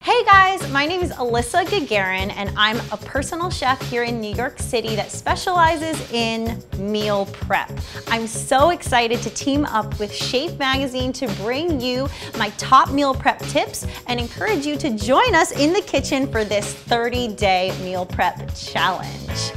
Hey guys, my name is Alyssa Gagarin and I'm a personal chef here in New York City that specializes in meal prep. I'm so excited to team up with Shape Magazine to bring you my top meal prep tips and encourage you to join us in the kitchen for this 30-day meal prep challenge.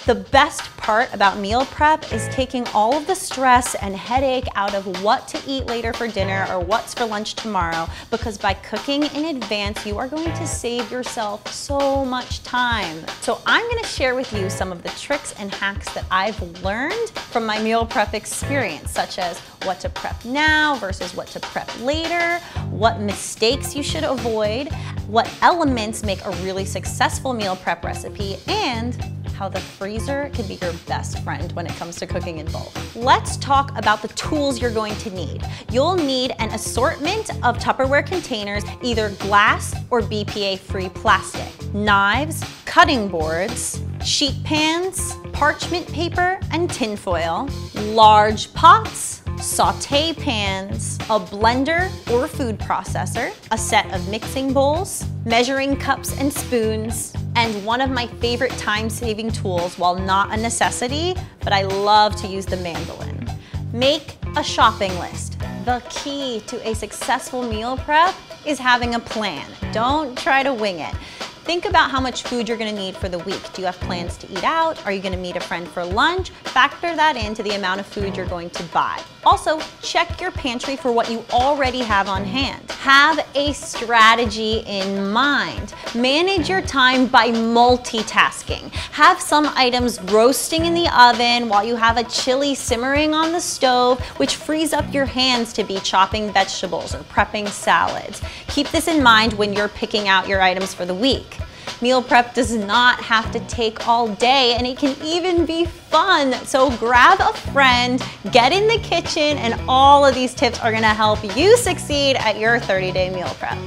The best part about meal prep is taking all of the stress and headache out of what to eat later for dinner or what's for lunch tomorrow, because by cooking in advance, you are going to save yourself so much time. So I'm gonna share with you some of the tricks and hacks that I've learned from my meal prep experience, such as what to prep now versus what to prep later, what mistakes you should avoid, what elements make a really successful meal prep recipe, and how the freezer can be your best friend when it comes to cooking in bulk. Let's talk about the tools you're going to need. You'll need an assortment of Tupperware containers, either glass or BPA-free plastic, knives, cutting boards, sheet pans, parchment paper and tinfoil, large pots, sauté pans, a blender or food processor, a set of mixing bowls, measuring cups and spoons, and one of my favorite time-saving tools, while not a necessity, but I love to use the mandolin. Make a shopping list. The key to a successful meal prep is having a plan. Don't try to wing it. Think about how much food you're gonna need for the week. Do you have plans to eat out? Are you gonna meet a friend for lunch? Factor that into the amount of food you're going to buy. Also, check your pantry for what you already have on hand. Have a strategy in mind. Manage your time by multitasking. Have some items roasting in the oven while you have a chili simmering on the stove, which frees up your hands to be chopping vegetables or prepping salads. Keep this in mind when you're picking out your items for the week. Meal prep does not have to take all day, and it can even be fun. So grab a friend, get in the kitchen, and all of these tips are gonna help you succeed at your 30-day meal prep.